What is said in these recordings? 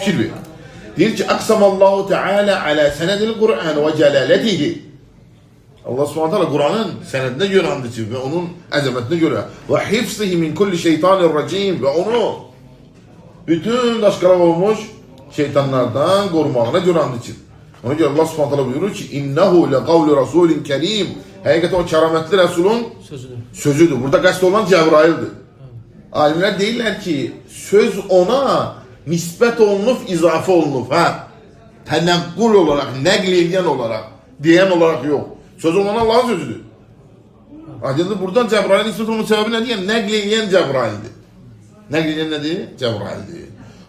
fikir ver. Deyir ki, Aksamallahu Teala ala senedil Kur'an ve celaletihi. Allah Subhanahu Teala Kur'an'ın senedine göre andıcı ve onun azametine göre ve hifzihi min kulli şeytanirracim ve onu bütün daşkala olmuş şeytanlardan korumağına göre andıcı. Ona göre Allah Subhanahu Teala buyurur ki innehu le kavlu rasulin kerim. Hakikaten o kerametli Resul'ün sözüdür. Burada kast olan Cebrail'dir. Alimler değiller ki söz ona nispet olunub, izafe olunub. Tenekkul olarak, neglediyen olarak, diyen olarak yok. Söz olan Allah'ın sözüdür. Aydındır buradan Cebrail'in nispet olunub sebebi ne diye? Neglediyen Cebrail'dir. Neglediyen nedir? Cebrail'dir.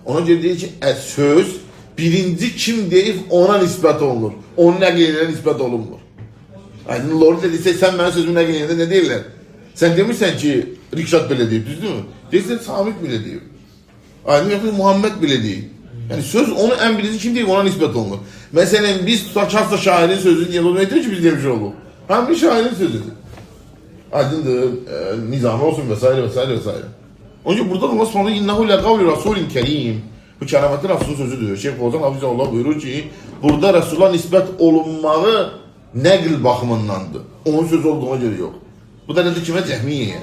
Ona göre deyir ki söz birinci kim deyip ona nispet olunur. Onun neglediyen nispet olunmur. Aydın doğru dediyse sen benim sözümü neglediğinde ne değiller? Sen demişsen ki Rikşat bile deyip, düzdür mü? Deyirsen Samit bile deyip. Aydın yapıyor Muhammed bile deyip. Yani söz onu en birinci kim deyip ona nispet olunur. Mesela biz tutacaksa şairin sözü diye bunu ettiği için biz demiş olduk. Hem bir şairin sözüdür. Aydındır, nizamı olsun vesaire vesaire vesaire. Onun için burada Allah subhanahu innehu le kavli rasulin kerim. Bu kerametli Resul'ün sözüdür. Şeyh Fozan Hafizullah buyurur ki burada Resul'a nispet olunmağı negl bakımındandır. Onun sözü olduğuna göre yok. Bu da nedir kime? Cehmiye'ye.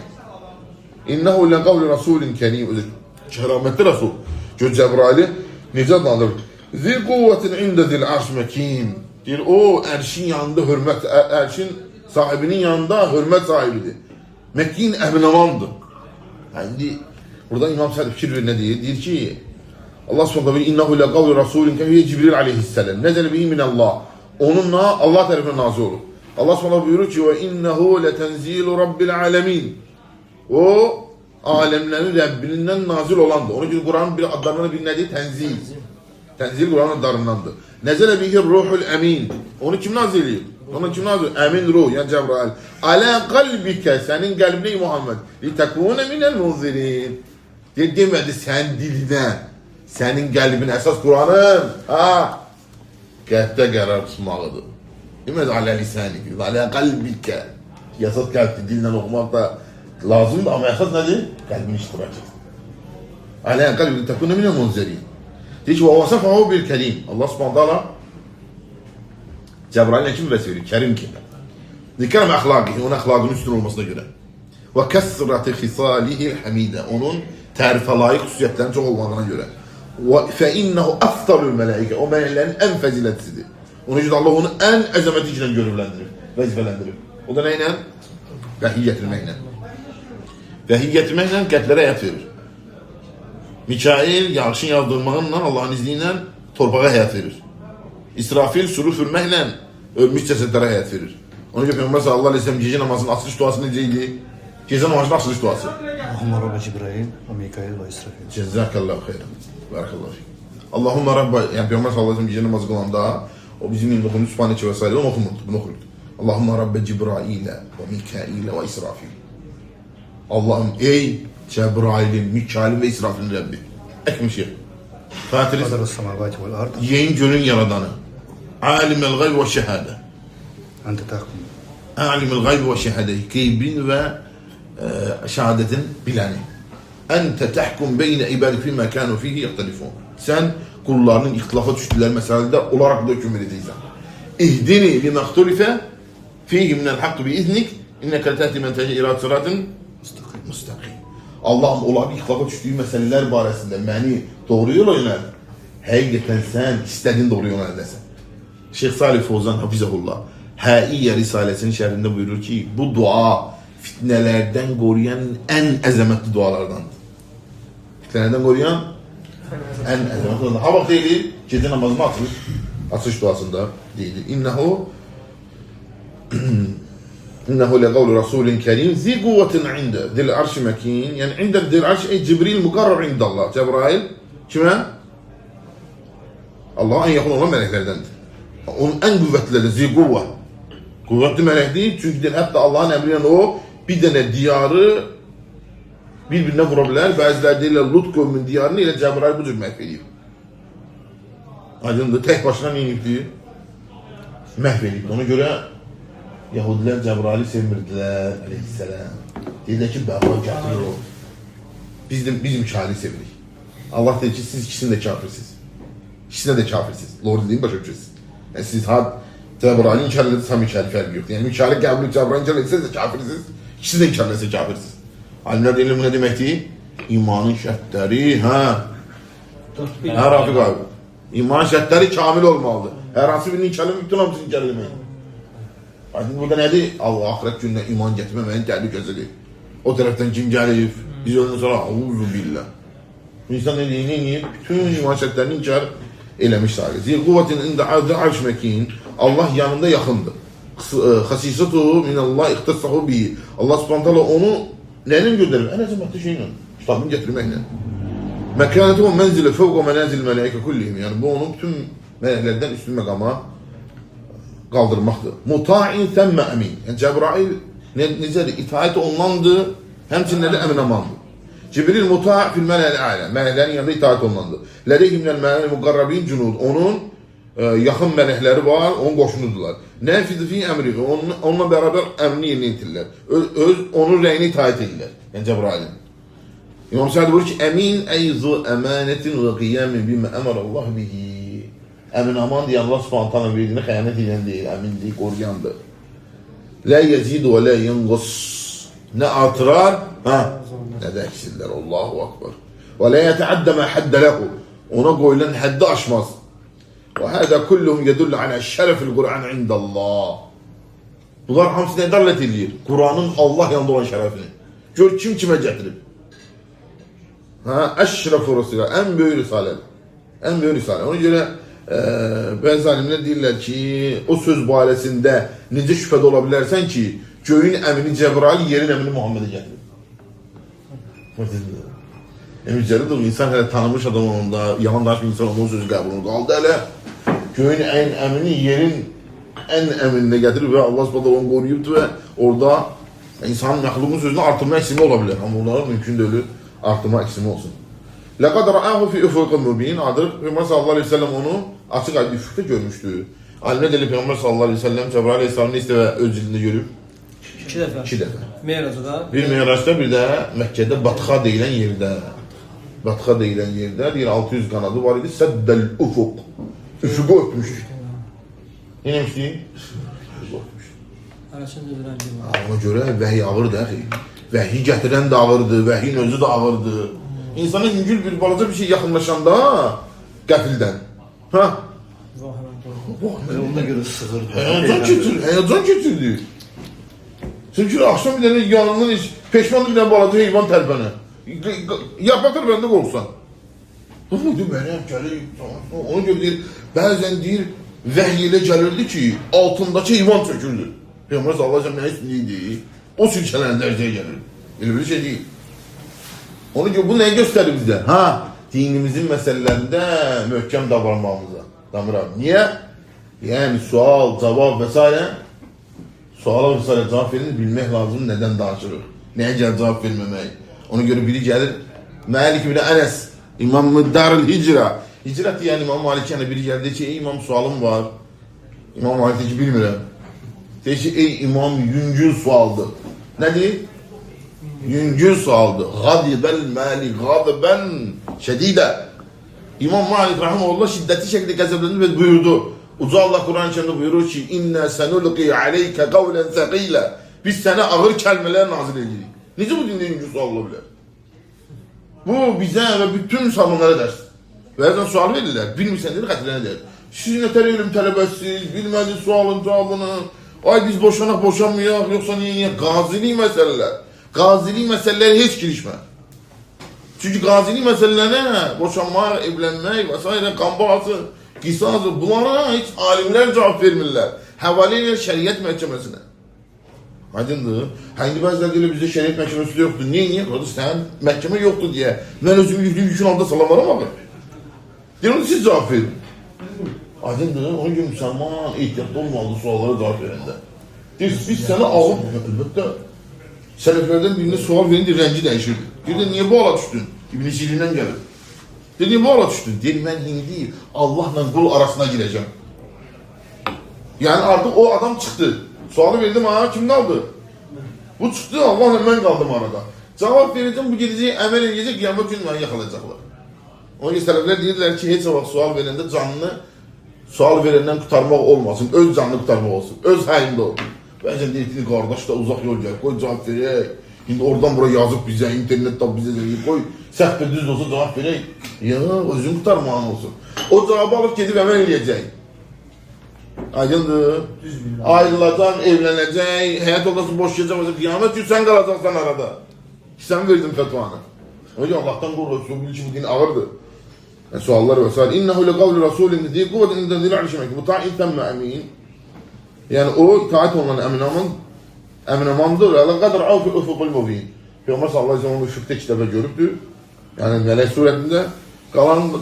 İnnehu le kavli rasulin kerim. Kerametli Resul. Göz Cebrail'i necə adlandırır? Zil kuvvetin inde zil arş mekin. Deyir, o erşin yanında hürmet, erşin sahibinin yanında hürmet sahibidir. Mekin eminamandır. Yani burada İmam Sa'd fikir ver ne diyor? Deyir ki Allah subhanahu ve innehu le kavli rasulin kerim. Cibril aleyhisselam. Nezele bihi minallah. Onunla Allah tarafından nazil olur. Allah subhanahu buyurur ki ve innehu le tenzilu rabbil alemin. O alemlerin Rabbinden nazil olandır. Onun için Kur'an'ın bir adlarından bir nedir? Tenzil. Tenzil Kur'an'ın adlarındandır. Nezele bihi ruhul emin. Onu kim nazil ediyor? Onu kim nazil ediyor? Emin ruh yani Cebrail. Ala kalbike senin kalbine Muhammed. Litekune minel munzirin. Demedi sen diline. Senin kalbine esas Kur'an'ın. Kalpte karar tutmalıdır. Demedi ala lisanik. Ala kalbike. Yasat kalpte dilinden okumak da lazım da ama esas nedir? Kalbini iştirak et. Ala kalbine tekune minel munzirin. Deyir ki, وَوَصَفَهُ بِالْكَرِيمِ Allah subhanahu ta'ala Cebrail'e kim vesile veriyor? Kerim kim? Zikrem ahlâkihi, onun ahlakının üstün olmasına göre. وَكَسْرَةِ خِصَالِهِ الْحَمِيدَ onun tarife layık hususiyetlerinin çok olmadığına göre. فَاِنَّهُ اَفْضَلُ الْمَلَائِكَ o meleklerin en feziletsizdir. Onun için Allah onu en azameti içinden görevlendirir, vazifelendirir. O da neyle? Vahiy getirmekle. Vahiy getirmekle kalplere hayat verir. Mikail yağışın yağdırmağınla Allah'ın izniyle torpağa hayat verir. İsrafil suru üfürmekle ölmüş cesetlere hayat verir. Onun için Peygamber sallallahu aleyhi ve sellem gece namazının açılış duası neceydi? Gece namazının açılış duası. Allahümme Rabbe Cibrail ve Mikail ve İsrafil. Cezakallahu khayran. Barakallahu fik. Allahümme Rabbe, yani Peygamber sallallahu aleyhi ve sellem gece namazı kılanda o bizim 29. Sübhaneke vesaire onu okumurdu. Bunu okurdu. Allahümme Rabbe Cibrail ve Mikail ve İsrafil. Allah'ım ey Cebrail'in, Mikail'in ve İsrafil'in Rabbi. Ekmişir. Fatiriz. Yeğin gönün yaradanı. Alimel gayb ve şehade. Ente tahkum. Alimel gayb ve şehade. Gaybin ve şehadetin bileni. Ente tahkum beyne ibadi fîmâ kânû fîhî yahtelifûn. Sen kullarının ihtilafa düştüler meselede olarak da hüküm edeceksin. İhdini li mehturife fîhî minel hakkı bi iznik. İnneke tehdi men tehdi irad sıratın müstakim. Allah'ım olan ihtilafa düştüğü meseleler baresinde beni doğru yola yönel. Hakikaten sen istediğin doğru yola yöneldesin. Şeyh Salih Fozan Hafizahullah Hâiyye Risalesinin şerhinde buyurur ki bu dua fitnelerden koruyan en azametli dualardandır. Fitnelerden koruyan en azametli dualardandır. Ha bak değil, gece namazını atılır. Atış duasında değildir. İnnehu le kavlu rasulin kerim zi kuvvetin inde zil arş mekin yani inde zil arş Cibril mukarrar indallah. Cebrail kime? Allah'a en yakın olan meleklerdendir. Onun en kuvvetlileri zi kuvve. Kuvvetli melek değil çünkü hatta Allah'ın emriyle o bir tane diyarı birbirine vurabilir. Bazıları değil Lut kavminin diyarını ile Cebrail bu cür mahvediyor. Aydın'da tek başına neydi? Mahvediyor. Ona göre Yahudiler Cebrail'i sevmirdiler aleyhisselam. Dediler ki baba kafir o. Biz Mikail'i sevirik. Allah dedi ki siz ikisini de kafirsiniz. İkisine de kafirsiniz. Doğru dediğimi başa düşürsünüz. Yani siz Cebrail'i inkar edirsiniz, tam inkar farkı yok. Yani Mikail'i kabul Cebrail'i inkar etseniz de kafirsiniz. İkisi de inkar etse kafirsiniz. Alimler diyelim bu ne demekti? İmanın şartları, Rafik abi. İman şartları kamil olmalıdır. Her hansı birinin inkarı bütün hamısını inkar edemeyin. Artık burada nedir? Allah ahiret gününe iman getirmemeyin tehlikesidir. O taraftan kim gelir? Biz ondan sonra auzu billah. İnsan ne bütün iman şartlarını inkar eləmiş sayılır. Zil kuvvetin inde arş mekin. Allah yanında yakındır. Hasisatuhu minallah ihtassahu bihi. Allah subhanahu teala onu neyle gönderir? En azametli şeyle. Kitabını getirmekle. Mekânetu ve menzile fevka menazil melaike kullihim. Yani bu onun bütün meleklerden üstün makama kaldırmaktır. Muta'in temme emin. Yani Cebrail necədir? İtaat olunandır, həmçinin də əmin amandır. Cibril muta' fil melel a'la. Meleklerin yanında itaat olunandır. Ledeyhimlel melel muqarrabin cunud. Onun yaxın melekleri var, onun qoşunudurlar. Nəfiz fi əmri. Onunla beraber əmrini yerinə yetirlər. Onun rəyini itaat edirlər. Yəni Cebrail'in. İmam Sa'd buyurur ki, emin eyzu emanetin ve qiyamin bime emarallah bihi. Emin aman diye Allah subhanahu ta'ala verdiğine xəyanət edən deyil, emin deyil, qoruyandır. La yezidu ve la yenqus. Ne artırar, ne de eksillər. Allahu akbar. Ve la yeteadda ma hadde lehu. Ona qoyulan haddi aşmaz. Ve hada kulluhum yedullu ala şerefil Kur'an indallah. Bunlar hamısı ne dallet edilir? Kur'an'ın Allah yanında olan şerefini. Gör kim kime getirib. Eşrefu Resulullah, en büyük risale. En büyük risale. Ona göre bazı alimler deyirlər ki, o söz barəsində necə şübhədə ola bilərsən ki, göyün əmini Cebrail, yerin əmini Muhammed'e gətirib. Mücərrəd o insan hələ tanımış adam onda, yalan danışmış insan onun sözü qəbulunu qaldı hələ. Göyün ən əmini, yerin ən əminine gətirib və Allah subhanahu onu qoruyubdur və orada insanın məxluqun sözünü artırma eksimi ola bilər. Amma onlara mümkün deyil artırma eksimi olsun. Laqad ra'ahu fi ufuqin mubin. Peyğəmbər sallallahu əleyhi və səlləm onu açıq aydın üfüqdə görmüşdü. Alimlər deyir Peyğəmbər sallallahu əleyhi və səlləm Cəbrail əleyhissalamı istəvə öz dilində görüb. 2 dəfə. 2 dəfə. Meyracda. Bir Meyracda, bir də Məkkədə Batxa deyilən yerdə. Batxa deyilən yerdə deyir 600 qanadı var idi. Səddəl ufuq. Üfüqü öpmüşdü. Nə demişdi? Arasında bir rəngi var. Ona görə vəhiy ağırdı axı. Vəhiy gətirən də ağırdı, vəhiyin özü də ağırdı. İnsana yüngül bir balaca bir şey yaxınlaşanda qəfildən. Ona göre sığırdı. Heyecan keçirdi. Çünki akşam bir dənə yanından peşmanlı bir dənə balaca heyvan tərpənə. Yapatır bəndə qorxsan. Buydu mənəm gəlir. Onu görə deyir, bəzən deyir, vəhiy elə gəlirdi ki, altındakı heyvan çökürdü. Peyğəmbər sallallahu əleyhi və səlləm nə istəyirdi? O sürkələndə ərzəyə gəlir. Elə bir şey deyil. Onu görə bu nəyi göstərir bizdə? Dinimizin məsələlərində möhkəm davranmamıza. Damır abi. Niyə? Yəni sual, cavab və s. Suala və s. cavab verir, bilmək lazım nədən danışırıq. Nəyə gəlir cavab verməmək. Ona görə biri gəlir, Məlik ibn Ənəs, İmam Darül Hicra. Hicrət deyən İmam Malik yəni biri gəldi ki, ey imam sualım var. İmam Malik deyir ki, bilmirəm. Deyir ki, ey imam yüngül sualdır. Nədir? Yüngül sualdır. Qadibəl Məlik, qadibən şədidə. İmam Malik rahimehullah şiddətli şəkildə qəzəbləndi və buyurdu. Uca Allah Quran-ı Kərimdə buyurur ki, İnnə sənulqi aleykə qavlən səqilə. Biz sənə ağır kəlmələr nazil edirik. Necə bu dində yüngül sual ola bilər? Bu bizə və bütün müsəlmanlara dərsdir. Bəzən sual verirlər, bilmirsən deyir, xətirənə deyir. Siz nətər elm tələbəsiz, bilmədiniz sualın cavabını. Ay biz boşanaq, boşanmayaq, yoxsa niyə? Qazilik məsələlər. Qazilik məsələləri heç girişmə. Çünki qazilik məsələlərə, boşanmaq, evlənmək və s. qan bağısı, qisası, bunlara heç alimlər cavab vermirlər. Həvalə edir şəriət məhkəməsinə. Aydındır. Həndi bəzilər deyirlər, bizdə şəriət məhkəməsi yoxdur. Niyə? Qardaş, sən məhkəmə yoxdur deyə. Mən özümü yükün altında salamaram axı. Deyir, onu siz cavab verin. Aydındır. Onun gün müsəlman ehtiyatlı olmalıdır suallara cavab verəndə. Deyir, biz sənə ağır, əlbəttə. Sələflərdən birine sual verin, deyir, rəngi dəyişirdi. Deyir, niyə bu hala düşdün? İbn-i Sirindən gəlir. Deyir, niyə bu hala düşdün? Deyir, mən indi Allahla qul arasına girəcəm. Yəni artıq o adam çıxdı. Sualı verdim, kim qaldı? Bu çıxdı, Allahla mən qaldım arada. Cavab verəcəm, bu gedəcək, əməl edəcək, qiyamət günü məni yaxalayacaqlar. Ona göre sələflər deyirlər ki, heç vaxt sual verəndə canını sual verəndən qurtarmaq olmasın, öz canını qurtarmaq olsun, öz hayında olsun. Bəzən deyir ki, qardaş da uzaq yol gəl, qoy cavab verək. İndi oradan bura yazıb bizə, internetdə bizə deyir, qoy səhv və düz olsa cavab verək. Ya, özün qurtarmağın olsun. O cavabı alıb gedib əməl eləyəcək. Aydındır. Ayrılacaq, evlənəcək, həyat yoldaşı boşayacaq, qiyamət gün sən qalacaqsan arada. Sən verdin fətvanı. O yüzden Allah'tan korkuyoruz. Bil ki bu din ağırdır. Yani suallar vesaire. İnnehu le kavli rasulin dediği kuvvetin inden dil arşimek. Bu ta'in temme emin. Yani o itaat olunan emin amandır. Ala kadar avfi ufukul mubin. Peygamber sallallahu aleyhi ve sellem ufukta kitabı görüptü. Yani melek suretinde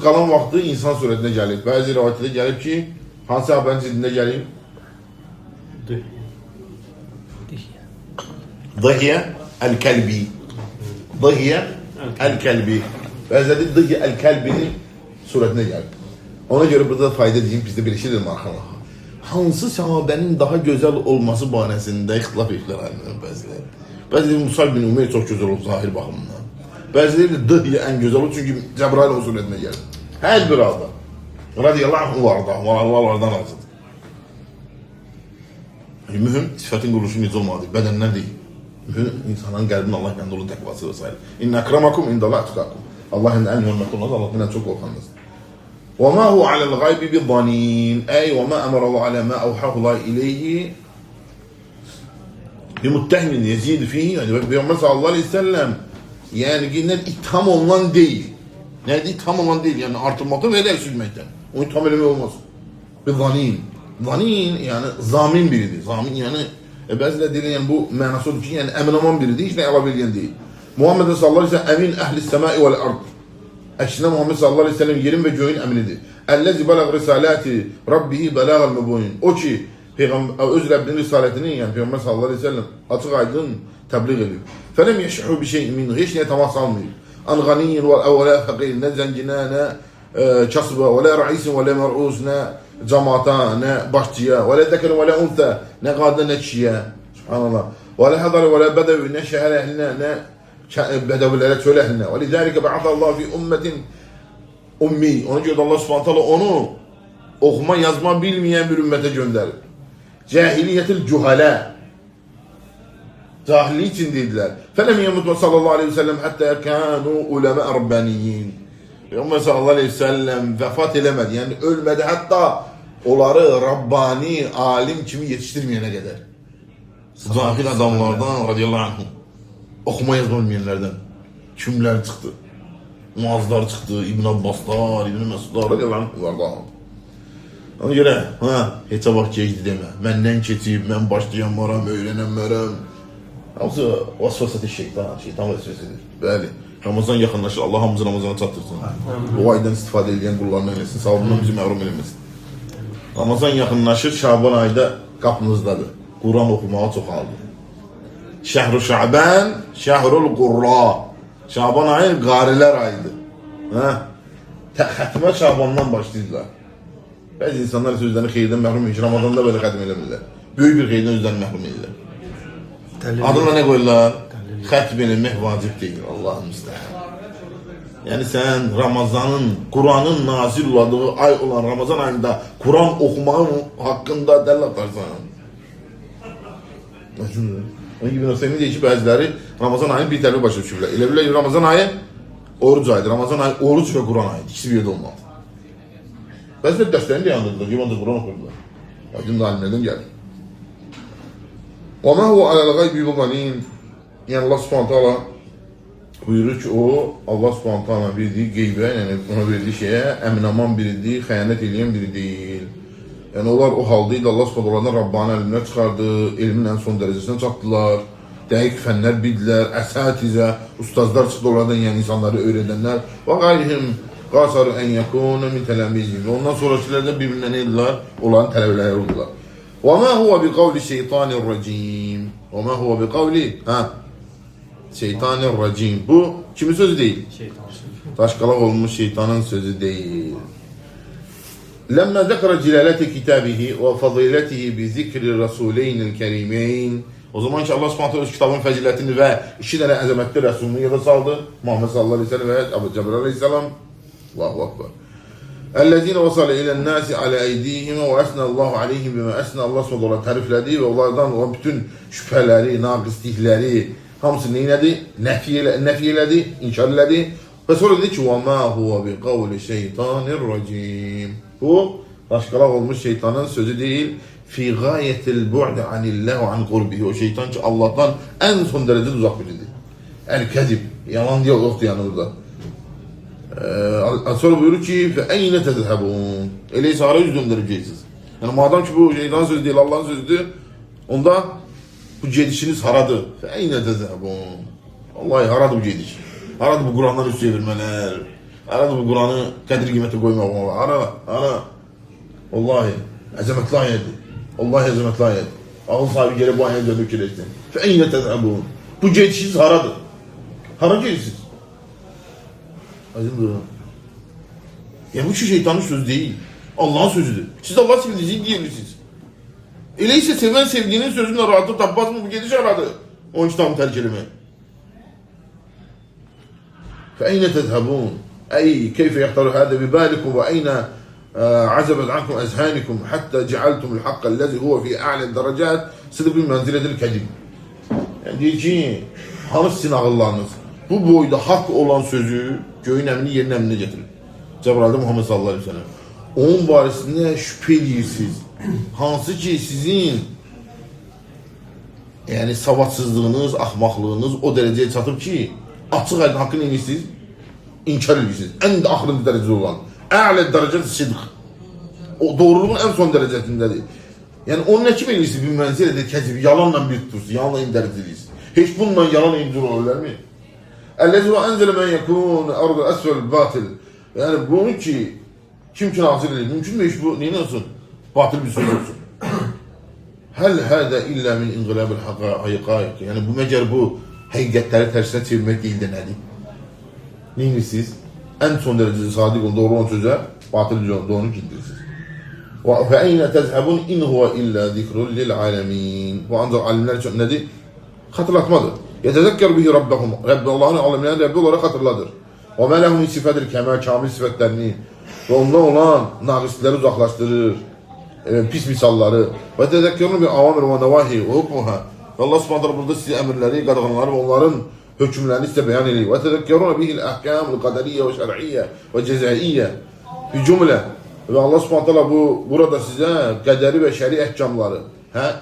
kalan vakti insan suretine gelip. Bazı rivayette gelip ki hangi haberin zilinde geleyim? Dıhiye el-kelbi. Dıhiye el-kelbi. Bəzədi dıhiye el-kelbinin surətine geldi. Ona göre burada fayda diyeyim, bizde bir şey dedim arxana. Hansı sahabenin daha güzel olması barəsində ixtilaf etdilər alimlər bəziləri. Bəziləri Musab bin Umeyr çox gözəl oldu zahir baxımından. Bəziləri də dıhiye en güzel oldu çünkü Cebrail o surətine geldi. Hər bir halda. Radiyallahu anh vardı. Allah onlardan razıdır. Mühüm, sifətin quruluşu necə olmadı, bədəndən deyil. Mühüm, insanın qəlbinin Allah yanında olan təqvası və s. İnne akramakum indallah tukakum. Allah'ın en hürmetli olmaz, Allah'ın çok korkanınız. وَمَا هُوَ عَلَى الْغَيْبِ بِالظَّنِينَ أي وَمَا أَمَرَ اللّٰهُ عَلَى مَا أَوْحَاهُ اللّٰهُ إِلَيْهِ بِمُتَّهْمٍ يَزِيدُ فِيهِ yani Peygamber sallallahu aleyhi ve sellem yani itham olunan değil. Nerede itham olan değil yani artırmaktan ve de eksilmekten. O itham eleme olmaz. Bir zanin yani zamin biridir. Zamin yani bazıları diyor yani bu manası odur ki yani emin aman biridir. Hiç ne alabildiğin değil. Muhammed sallallahu aleyhi ve sellem emin ehli semai vel ard. Ekşine Muhammed sallallahu aleyhi ve sellem yerin ve göğün eminidir. Ellezi belag risalati rabbihi belagal mubin. O ki Peygamber öz Rabbinin risaletini yani Peygamber sallallahu aleyhi ve sellem açık aydın tebliğ ediyor. Felem yeş'u bir şey min hiç ne temas almıyor. An ganiyin ve la fakir ne zencine ne kasba ve la raisin ve la mer'us ne cemaata ne başçıya ve la zeker ve la unta ne kadın ne kişiye. Subhanallah. Ve la hadar ve la bedevi ne şehir ehline ne bedevilere söyle ehline. Ve lidâlike ba'atallahu fi ummetin ummi. Ona göre Allah subhanahu teala onu okuma yazma bilmeyen bir ümmete gönderir. Cahiliyetil cuhala. Cahili için dediler. Felem yemut sallallahu aleyhi ve sellem hatta kanu ulema rabbaniyin. Peygamber sallallahu aleyhi ve sellem vefat edemedi. Yani ölmedi hatta onları Rabbani alim kimi yetiştirmeyene kadar. Cahil adamlardan radıyallahu anh. Okuma yazma bilmeyenlerden. Kimler çıktı? Muazlar çıktı. İbn Abbaslar, İbn Mesudlar radıyallahu anh. Ona göre heç vaxt gecdi demə. Məndən keçib, mən başlayanmaram, öyrənənmərəm. Hamısı vasvasəti şeytan vəsvəsidir. Bəli. Ramazan yaxınlaşır. Allah hamımızı Ramazana çatdırsın. O aydan istifadə edən qullarına eləsin. Savabından bizi məhrum eləməsin. Ramazan yaxınlaşır. Şaban ayda qapınızdadır. Quran oxumağa çoxaldı. Şəhru Şaban, şəhrul qurra. Şaban ayı qarilər ayıdır. Xətmə Şabandan başlayırlar. Bəzi insanlar sözlərini xeyirdən məhrum edir. Ramazanda belə xətm eləmirlər. Böyük bir xeyirdən özlərini məhrum edirlər. Adına ne koyurlar? Xətm eləmək vacib deyil. Allah'ın müstəhəm. Yani sen Ramazanın, Kur'an'ın nazil oladığı ay olan Ramazan ayında Kur'an okumağın hakkında dəlil atarsan. Onun gibi Hüseyin deyir ki, bəziləri Ramazan ayını bir tərəfə başa düşürlər. Elə bilirlər Ramazan ayı oruc ayıdır. Ramazan ayı oruc ve Kur'an ayıdır. İkisi bir yerdə olmalıdır. Bəziləri dərslərini de yandırdılar. Yıvancı Kur'an okurdular. Aydın alimlerden geldi. وَمَا هُوَ عَلَى الْغَيْبِ بِضَنِينَ yani Allah subhanahu teala buyurur ki o Allah subhanahu teala bildiği qeybə, yani ona verdiği şeye emin aman biridir, xəyanət edən biri değil. Yani onlar o haldaydı, Allah subhanahu teala'dan Rabbani elmlər çıxardı, elmin en son derecesine çatdılar, dəqiq fənlər bildilər, əsatizə, ustazlar çıxdı onlardan, yani insanları öyrədənlər və qayrihim qasaru en yakunu min tələmizim. Ondan sonrakiler de birbirinden neydiler? Olan tələbələri oldular. وَمَا هُوَ بِقَوْلِ شَيْطَانِ الرَّجِيمِ وَمَا هُوَ بِقَوْلِ Şeytanir-Racim. Bu kimin sözü değil? Taşkalak olmuş şeytanın sözü değil. Lemma zekara cilalete kitabihi ve faziletihi bi zikri rasuleynil kerimeyn. O zaman ki Allah Subhanahu öz kitabın fəzilətini və iki dənə əzəmətli rəsulunu yada saldı. Muhammed sallallahu aleyhi ve sellem və Cebrail aleyhisselam Allahu akbar. Ellezine vasale ilen nasi ala eydihim ve esnallahu aleyhim bima esna. Allah subhanahu təriflədi və onlardan o bütün şübhələri, naqislikləri hamısını neynədi? Nəfi elədi, inkar elədi. Və sonra dedi ki, وَمَا هُوَ بِقَوْلِ شَيْطَانِ الرَّجِيمِ. Bu, daşqalaq olmuş şeytanın sözü deyil. فِي غَايَةِ الْبُعْدِ عَنِ اللّٰهِ وَعَنْ قُرْبِهِ. O şeytan ki, Allah'tan en son derecede uzak biridir. El-Kezib. Yalan diye yoktu yani burada. Sonra buyurur ki فَاَيْنَ تَذْهَبُونَ. Öyleyse hara yüz döndüreceksiniz. Yani madem ki bu şeytan sözü değil, Allah'ın sözüdür, onda bu gedişiniz haradır. فَاَيْنَ تَذْهَبُونَ. Vallahi haradır bu gediş. Haradır bu Kur'an'dan üst çevirmeler. Haradır bu Kur'an'ı kadir kıymeti koymak. Hara. Vallahi azametli ayettir. Vallahi azametli ayet. Ağıl sahibi geri bu ayetleri dökülecektir. فَاَيْنَ تَذْهَبُونَ. Bu gedişiniz haradır. Hara gedişiniz. Aydın durun. Yani bu şu şeytanın sözü değil. Allah'ın sözüdür. Siz Allah sevdiğinizi diyebilirsiniz. Öyleyse seven sevdiğinin sözünle rahatlık tapmaz mı? Bu gidiş aradı. Onun kitabını terk elime. فَاَيْنَ تَذْهَبُونَ. Ey keyfe yaktaru hâde bibâlikum ve eyne عزبت عنكم أذهانكم حتى جعلتم الحق الذي هو في أعلى الدرجات صدق بمنزلة الكذب. Yani diyor ki, hanı sizin ağıllarınız bu boyda hak olan sözü göğün emini yerin emine getirin. Cebrail'de Muhammed sallallahu aleyhi ve sellem. Onun barisinde şüphe edirsiniz. Hansı ki sizin yani savadsızlığınız, ahmaklığınız o dereceye çatıp ki açık aydın hakkını inirsiniz, inkar edirsiniz. En de ahırlı derecede olan. A'le derecesi sıdk. O doğruluğun en son derecesindedir. Yani onun ne kim edirsiniz bir menzilede kezib, yalanla bir tutursunuz, yalanla indiririz. Hiç bununla yalan indir olurlar mı? اَلَّذِي وَاَنْزَلَ مَنْ يَكُونَ اَرْضَ أَسْفَلِ الْبَاطِلِ. Yani bunun ki kim nazil edilir? Mümkün mü iş bu? Neyin olsun? Batıl bir söz olsun. هَلْ هَذَا اِلَّا مِنْ اِنْغِلَابِ الْحَقَائِقِ. Yani bu mecer bu hakikatleri tersine çevirmek değil de nedir? Neyin siz? En son derecede sadık olan doğru olan söze batıl bir doğru indirirsiniz. وَاَيْنَ تَذْهَبُونَ اِنْ هُوَ اِلَّا ذِكْرٌ لِلْعَالَمِينَ. Bu ancak alimler için nedir? Hatırlatmadır. يَتَذَكَّرُ بِهِ رَبَّهُمْ. Rabbi Allah'ın alemlerine Rabbi olarak hatırladır. وَمَا لَهُمْ صِفَةِ الْكَمَالِ. Kamil sıfatlarını ve ondan olan naqisleri uzaklaştırır. Pis misalları. وَتَذَكَّرُونَ بِاَوَامِرُ وَنَوَاهِ وَحُكْمُهَا. Allah subhanahu burada size emirleri, qadağanları ve onların hükümlerini size beyan ediyor. وَتَذَكَّرُونَ بِهِ الْاَحْكَامُ الْقَدَرِيَّ وَشَرْعِيَّ وَجَزَائِيَّ. Bir cümle. Ve Allah subhanahu burada size qəderi ve şer'i ehkamları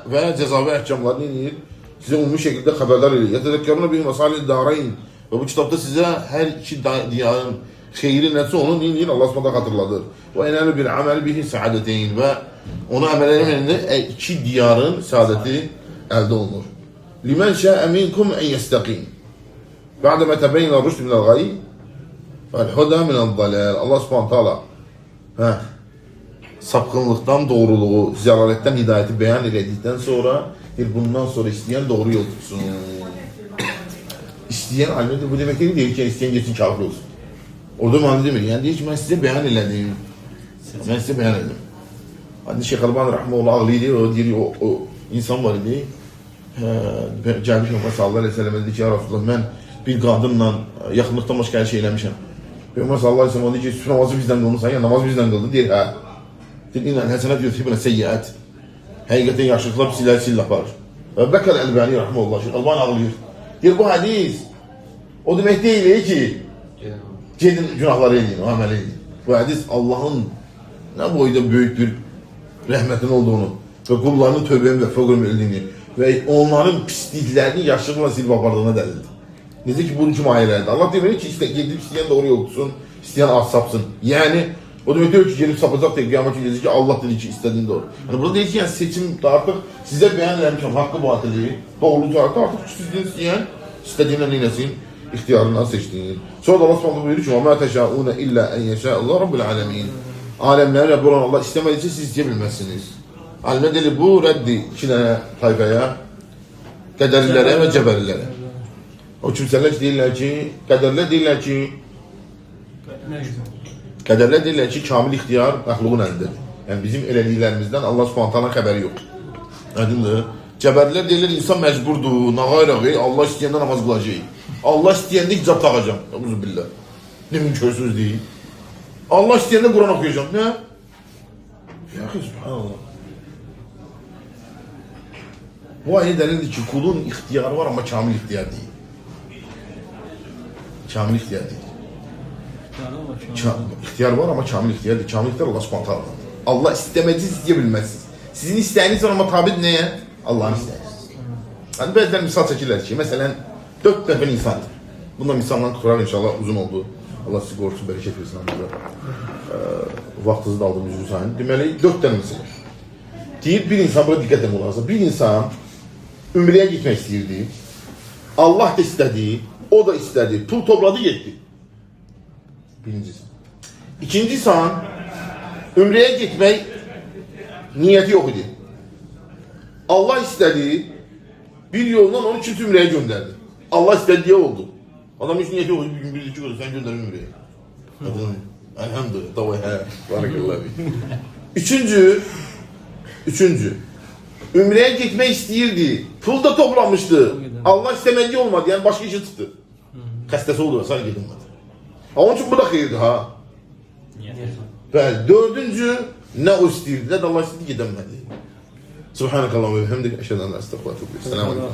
ve cezavi ehkamlarını inir. Size umumi şekilde haberdar ediyor. يَتَذَكَّرُونَ بِهِ مَصَالِهِ الدَّارَيْنِ. Ve bu kitapta size her iki diyarın xeyri neyse onun inir Allah subhanahu hatırladır. وَاَنَالُ بِالْعَمَلِ بِهِ سَعَدَتَيْنِ. Ve ona amel edemeyeninde iki diyarın saadeti elde olunur. لِمَنْ شَاءَ مِنْكُمْ اَنْ يَسْتَقِيمِ. بَعْدَمَا تَبَيْنَ الرُّشْدِ مِنَ الْغَيِّ فَالْهُدَى مِنَ الضَّلَالِ. Allah subhanahu teala sapkınlıktan doğruluğu, zalaletten hidayeti beyan edildikten sonra bundan sonra isteyen doğru yol tutsun. İsteyen alimde bu demek değil ki isteyen geçsin kafir olsun. Orada mani demek. Yani diyor ki ben size beyan edelim. Ben size beyan edelim. Hani Şeyh Albani Rahmanullah ağlıydı. O diyor o insan var idi. Cəbi Peyğəmbər sallallahu aleyhi ve sellem dedi ki ya Resulullah ben bir kadınla yaxınlıqdan başqa her şey eləmişəm. Peyğəmbər sallallahu aleyhi ve sellem dedi ki sübh namazı bizdən qılmısan ya namaz bizdən qıldı deyir hə. Deyir inən həsənət yutibunə seyyiət. Həqiqətən yaxşılıqlar pislikləri silə aparır. Və Bəkər Əlbani Rahmanullah Şeyh Albani ağlayır. Deyir bu hadis o demek değil ki gedin günahları edin, o amel edin. Bu hadis Allah'ın ne boyda büyük bir rəhmətin olduğunu ve kullarının tövbənin və fəqrın verildiğini ve onların pisliklerini yaşlıkla silip apardığına delildir. Necə ki bunun kimi ayələrdir. Allah demək ki gedib isteyen doğru yol tutsun, isteyen az sapsın. Yani o demek diyor ki gelip sapacak diye kıyamet günü ki Allah dedi ki istediğin doğru. Yani burada değil ki yani seçim artık size beyan edilmişim hakkı batılı, doğruluğu artık sizin isteyen istediğinden inesin, ihtiyarından seçtiğin. Sonra da Allah subhanahu buyuruyor ki وَمَا تَشَاءُونَ إِلَّا اَنْ يَشَاءَ اللّٰهُ رَبُّ الْعَالَمِينَ. Alemler Rabbi olan Allah istemediyse siz isteyebilmezsiniz. Alimler dedi bu reddi iki tane tayfaya, qədərillərə ve cəbərillərə. O kimsələr deyirlər ki, qədərlər deyirlər ki, kamil ixtiyar məxluqun əlindedir. Yəni bizim elədiklərimizdən Allah subhanətələ xəbəri yox. Aydındır. Cəbərlər deyirlər insan məcburdur, nağayrağı, Allah istəyəndə namaz qılacaq. Allah istəyəndə icab tağacaq. Euzubillah. Ne mümkün söz değil. Allah istəyəndə Quran oxuyacaq. Nə? Ya axı, subhanallah. Bu aynı dəlildir ki, kulun ixtiyarı var ama kamil ixtiyar değil. Kamil ixtiyar değil. İhtiyar var ama kamil ixtiyar değil. Kamil ixtiyar Allah subhanahu ta'ala. Allah istemediğiniz isteyebilmezsiniz. Sizin isteğiniz var ama tabi neye? Allah'ın isteğiniz. Hani bəziləri misal çəkirlər ki, məsələn 4 nəfər insandır. Bundan misaldan tuturar inşallah uzun oldu. Allah sizi qorusun, bərəkət versin. Vaxtınızı da aldım üzrü sayın. Deməli 4 dənə misal. Deyir bir insan, buna diqqət etmək lazım. Bir insan ümrəyə gitmək istəyirdi. Allah da istədi, o da istədi. Pul topladı, getdi. Birincisi. İkinci insan ümrəyə gitmək niyyəti yox idi. Allah istədi, bir yoldan onu kimse ümrəyə göndərdi. Allah istədiyi oldu. Adam hiç niyeti yok. Bir gün birisi çıkıyor, sen gönder ümrəyə. Elhamdülillah. Davay he. Barakallah. Üçüncü. Ümrəyə gitmək istəyirdi. Pul da toplamıştı. Allah istemediği olmadı. Yani başka işe çıktı. Xəstəsi oldu. Sana gidilmedi. Onun için bu da xeyirdi ha. Bəli. Dördüncü, ne o istəyirdi, ne de Allah istəyirdi, gidəmədi. Subhanakallahumma ve bihamdik, eşhedü en la ilahe illa ente, estağfiruke ve etûbü ileyk. Selamun aleyküm.